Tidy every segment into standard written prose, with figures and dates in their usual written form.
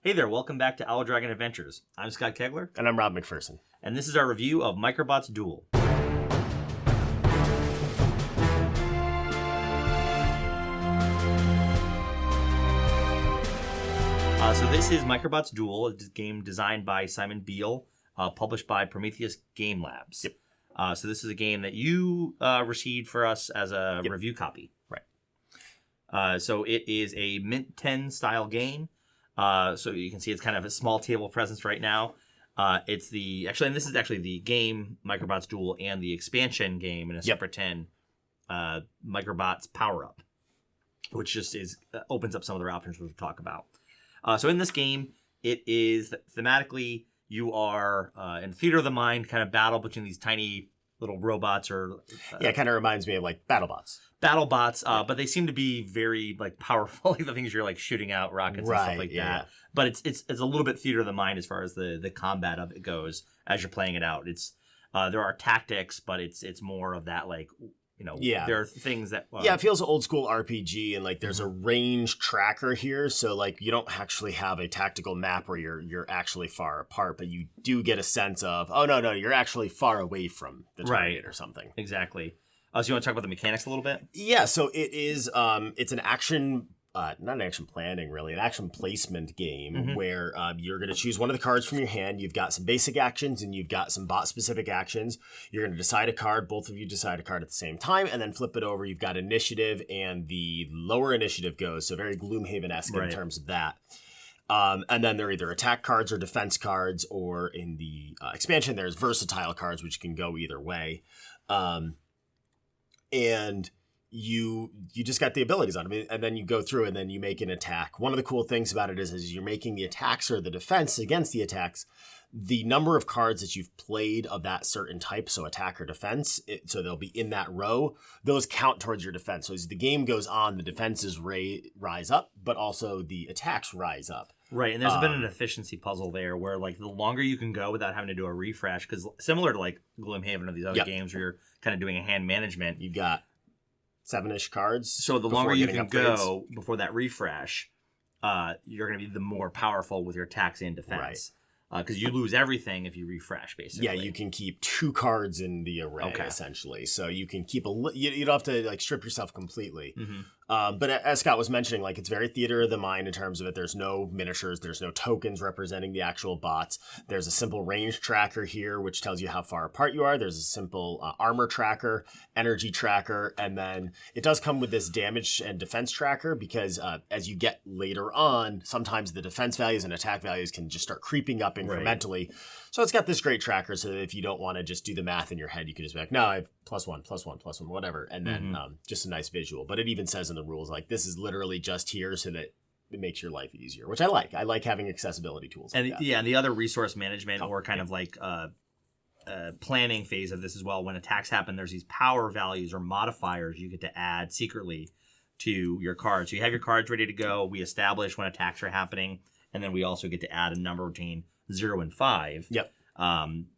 Hey there, welcome back to Owl Dragon Adventures. I'm Scott Kegler. And I'm Rob McPherson. And this is our review of Microbots Duel. So this is Microbots Duel, a game designed by Simon Beal, published by Prometheus Game Labs. Yep. So this is a game that you received for us as a review copy. Right. So it is a Mint 10 style game. So you can see it's kind of a small table presence right now. And this is actually the game Microbots Duel and the expansion game in a separate 10, Microbots Power Up, which just opens up some of the options we'll talk about. So in this game, it is thematically you are in theater of the mind kind of battle between these tiny little robots or it kind of reminds me of like BattleBots. But they seem to be very like powerful. Like the things you're like shooting out rockets and stuff like that. But it's a little bit theater of the mind as far as the combat of it goes as you're playing it out. It's there are tactics, but it's more of that like there are things that it feels old school RPG, and like there's a range tracker here, so like you don't actually have a tactical map where you're actually far apart, but you do get a sense of you're actually far away from the target or something. Exactly. So you want to talk about the mechanics a little bit? Yeah, so it is it's an action not an action planning, really, an action placement game where you're going to choose one of the cards from your hand. You've got some basic actions and you've got some bot-specific actions. You're going to decide a card. Both of you decide a card at the same time and then flip it over. You've got initiative, and the lower initiative goes, so very Gloomhaven-esque in terms of that. And then there are either attack cards or defense cards, or in the expansion, there's versatile cards, which can go either way. And you just got the abilities on them, and then you go through and then you make an attack. One of the cool things about it is you're making the attacks or the defense against the attacks. The number of cards that you've played of that certain type, so attack or defense, so they'll be in that row, those count towards your defense. So as the game goes on, the defenses rise up, but also the attacks rise up. Right, and there's been an efficiency puzzle there where like the longer you can go without having to do a refresh, because similar to like Gloomhaven or these other games where you're kind of doing a hand management. You've got 7-ish cards. So the longer you can go before that refresh, you're going to be the more powerful with your attacks and defense. Because you lose everything if you refresh, basically. Yeah, you can keep 2 cards in the array, essentially. So you can keep you don't have to like strip yourself completely. But as Scott was mentioning, like it's very theater of the mind in terms of it. There's no miniatures. There's no tokens representing the actual bots. There's a simple range tracker here, which tells you how far apart you are. There's a simple armor tracker, energy tracker, and then it does come with this damage and defense tracker because as you get later on, sometimes the defense values and attack values can just start creeping up incrementally. Right. So it's got this great tracker so that if you don't want to just do the math in your head, you can just be like, no, I have +1, +1, +1, whatever. And then just a nice visual. But it even says in the rules, like, this is literally just here so that it makes your life easier, which I like. I like having accessibility tools like that. And the other resource management or kind of like planning phase of this as well, when attacks happen, there's these power values or modifiers you get to add secretly to your cards. So you have your cards ready to go. We establish when attacks are happening. And then we also get to add a number between 0 and 5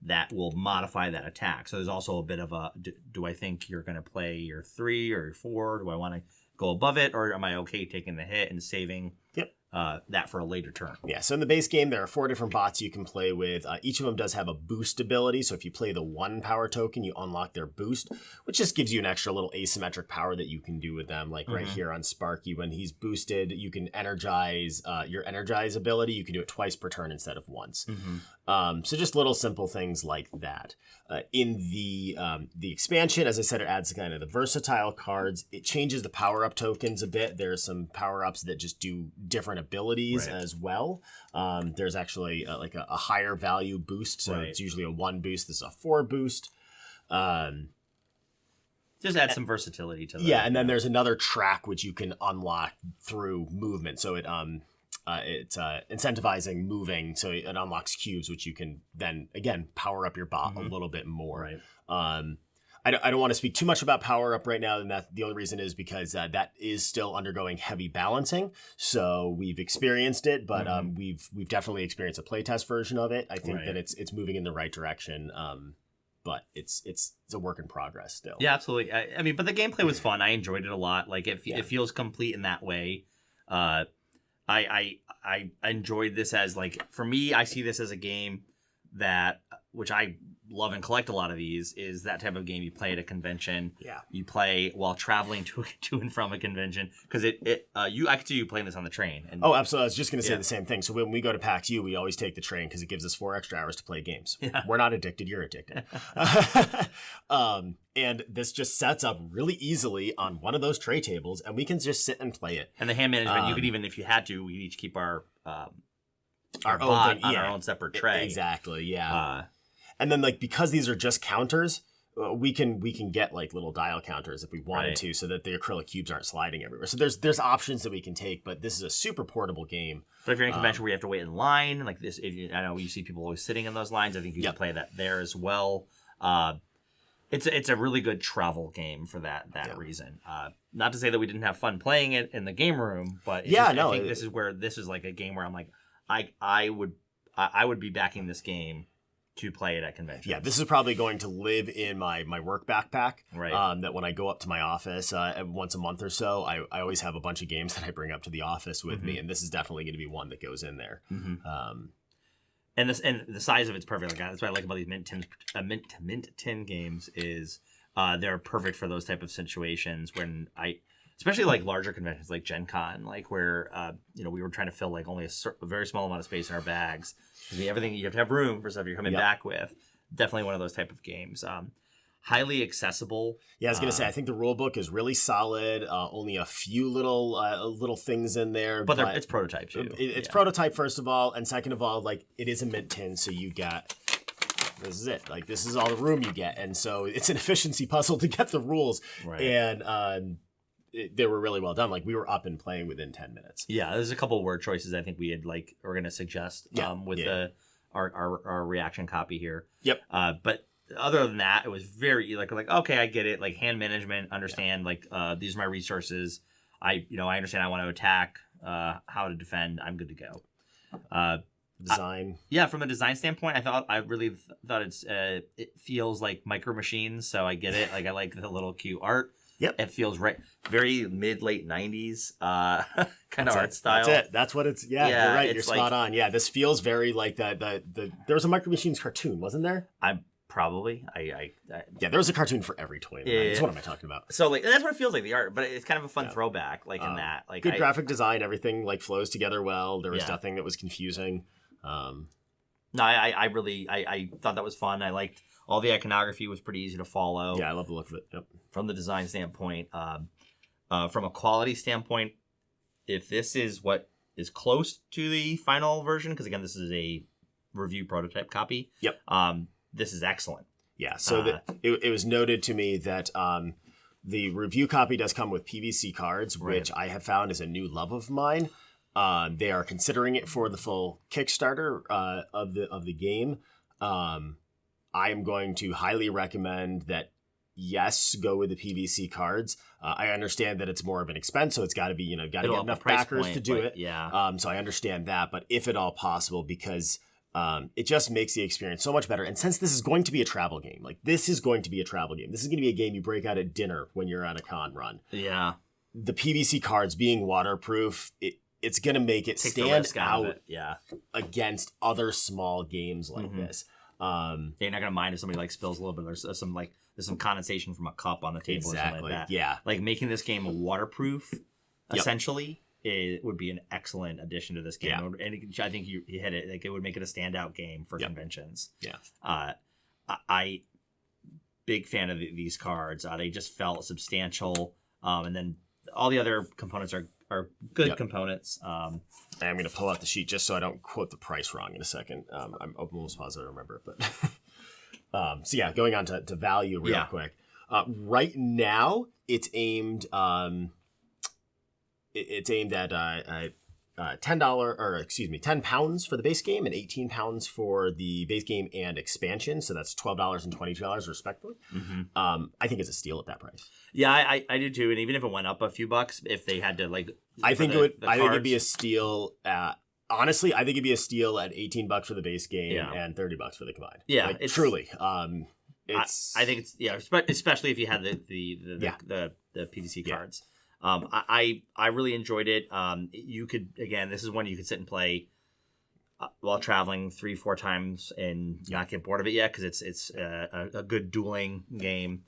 that will modify that attack. So there's also a bit of a, do I think you're going to play your 3 or your 4? Do I want to go above it? Or am I okay taking the hit and saving that for a later turn? Yeah, so in the base game, there are 4 different bots you can play with. Each of them does have a boost ability. So if you play the 1 power token, you unlock their boost, which just gives you an extra little asymmetric power that you can do with them. Like right here on Sparky, when he's boosted, you can energize your energize ability. You can do it twice per turn instead of once. So just little simple things like that. In the expansion, as I said, it adds kind of the versatile cards. It changes the power-up tokens a bit. There's some power-ups that just do different abilities as well. There's actually like a higher value boost. So it's usually a 1 boost. This is a 4 boost. Just add some versatility to that. Yeah, and then there's another track which you can unlock through movement. So it's incentivizing moving, so it unlocks cubes, which you can then, again, power up your bot a little bit more. I don't want to speak too much about power up right now, and that the only reason is because that is still undergoing heavy balancing. So we've experienced it, but we've definitely experienced a playtest version of it. I think that it's moving in the right direction. But it's a work in progress still. Yeah, absolutely. I mean, but the gameplay was fun. I enjoyed it a lot. Like it feels complete in that way. I enjoyed this as like, for me, I see this as a game that, which I love and collect a lot of these, is that type of game you play at a convention. Yeah. You play while traveling to and from a convention, because I could see you playing this on the train. And, oh, absolutely. I was just going to say the same thing. So when we go to PAX U, we always take the train because it gives us 4 extra hours to play games. Yeah. We're not addicted. You're addicted. And this just sets up really easily on one of those tray tables, and we can just sit and play it. And the hand management, you could even, if you had to, we each keep our own bot thing, on our own separate tray. Exactly. Yeah. And then, like, because these are just counters, we can get like little dial counters if we wanted to, so that the acrylic cubes aren't sliding everywhere. So there's options that we can take, but this is a super portable game. But if you're in a convention where you have to wait in line, like this, I know you see people always sitting in those lines. I think you can play that there as well. It's a really good travel game for that reason. Not to say that we didn't have fun playing it in the game room, but I think this is like a game where I'm like, I would be backing this game to play it at conventions. Yeah, this is probably going to live in my work backpack. Right. That when I go up to my office once a month or so, I always have a bunch of games that I bring up to the office with me, and this is definitely going to be one that goes in there. And the size of it's perfect. Like, that's what I like about these mint tin games is they're perfect for those type of situations when especially like larger conventions like Gen Con, like where we were trying to fill like only a very small amount of space in our bags. Everything you have to have room for stuff you're coming back with. Definitely one of those type of games. Highly accessible. Yeah, I was gonna say, I think the rule book is really solid. Only a few little things in there, but it's prototype too. It's prototype first of all, and second of all, like it is a mint tin, so you get. This is it. Like this is all the room you get, and so it's an efficiency puzzle to get the rules. Right. And they were really well done. Like we were up and playing within 10 minutes. Yeah, there's a couple of word choices I think we had we're gonna suggest our reaction copy here. Yep. But other than that, it was very like okay, I get it. Like hand management, understand these are my resources. I understand I want to attack, how to defend. I'm good to go. Design. From a design standpoint, I really thought it feels like Micro Machines, so I get it. Like I like the little cute art. Yep. It feels very late 90s kind of art style. That's it. That's what it's. Yeah, you're right. You're spot on. Yeah, this feels very like the there was a Micro Machines cartoon, wasn't there? There was a cartoon for every toy. Yeah. What am I talking about? So that's what it feels like, the art, but it's kind of a fun throwback in that. Like good graphic design, everything flows together well. There was nothing that was confusing. No, I thought that was fun. I liked all the iconography was pretty easy to follow. Yeah, I love the look of it. Yep. From the design standpoint, from a quality standpoint, if this is what is close to the final version, because again, this is a review prototype copy. Yep. This is excellent. Yeah. So it was noted to me that the review copy does come with PVC cards, which I have found is a new love of mine. They are considering it for the full Kickstarter of the game. I am going to highly recommend that. Yes, go with the PVC cards. I understand that it's more of an expense, so it's got to be got to get enough backers to do it. Yeah. So I understand that, but if at all possible, because it just makes the experience so much better. And since this is going to be a travel game, this is going to be a game you break out at dinner when you're on a con run. Yeah. The PVC cards being waterproof, it's going to make it stand out against other small games like this. You're not gonna mind if somebody spills a little bit. There's some condensation from a cup on the table or something like that. Yeah. Making this game waterproof, essentially, it would be an excellent addition to this game. Yeah. And I think you hit it. It would make it a standout game for conventions. Yeah. I big fan of these cards. They just felt substantial. And then all the other components are good components. I'm going to pull out the sheet just so I don't quote the price wrong in a second. I'm almost positive I remember it. But going on to value real quick. Right now, it's aimed at £10 for the base game and £18 for the base game and expansion. So that's $12 and $22 respectively. Mm-hmm. I think it's a steal at that price. Yeah, I do too. And even if it went up a few bucks, if they had to I think it'd be a steal. Honestly, I think it'd be a steal at $18 for the base game and $30 for the combined. Yeah, truly. I think it's especially if you had the PVC cards. I really enjoyed it. You could, again, this is one you could sit and play while traveling 3-4 times and not get bored of it yet, because it's a good dueling game.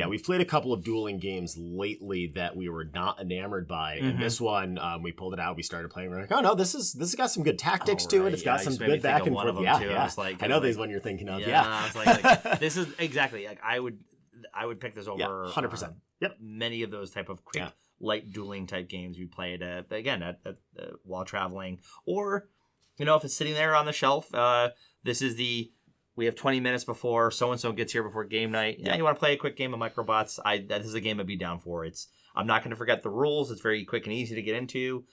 We've played a couple of dueling games lately that we were not enamored by, and this one we pulled it out. We started playing. We're like, oh no, this has got some good tactics to it. It's got some good back and forth. I know there's one you're thinking of. I was like, this is exactly like I would pick this over 100%. Many of those type of quick light dueling type games we played while traveling, or if it's sitting there on the shelf. We have 20 minutes before so-and-so gets here before game night. You want to play a quick game of Microbots? This is a game I'd be down for. I'm not going to forget the rules. It's very quick and easy to get into.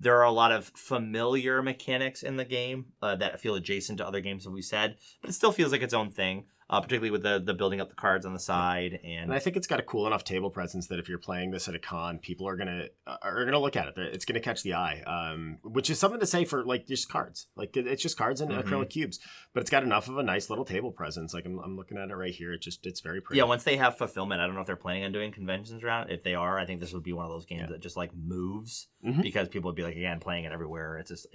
There are a lot of familiar mechanics in the game that feel adjacent to other games that we said, but it still feels like its own thing. Particularly with the building up the cards on the side, and I think it's got a cool enough table presence that if you're playing this at a con, people are gonna look at it. It's gonna catch the eye, which is something to say for like just cards. Like it's just cards and acrylic cubes, but it's got enough of a nice little table presence. Like I'm looking at it right here. It's very pretty. Yeah, once they have fulfillment, I don't know if they're planning on doing conventions around it. If they are, I think this would be one of those games that just like moves because people would be like, again, playing it everywhere. It's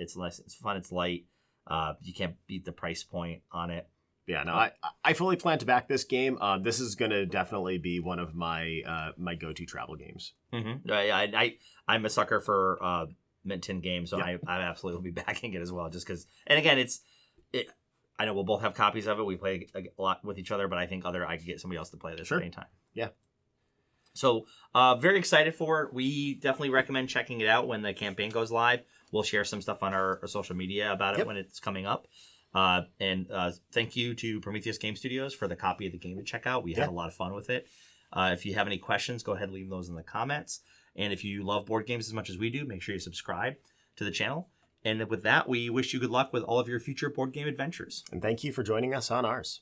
fun, it's light. You can't beat the price point on it. Yeah, no, I fully plan to back this game. This is going to definitely be one of my my go-to travel games. I'm a sucker for mint tin games, so I absolutely will be backing it as well. Just because, and again, I know we'll both have copies of it. We play a lot with each other, but I think I could get somebody else to play this at any time. Yeah. So very excited for it. We definitely recommend checking it out when the campaign goes live. We'll share some stuff on our social media about it when it's coming up. And thank you to Prometheus Game Studios for the copy of the game to check out. We had a lot of fun with it. If you have any questions, go ahead and leave those in the comments. And if you love board games as much as we do, make sure you subscribe to the channel. And with that, we wish you good luck with all of your future board game adventures. And thank you for joining us on ours.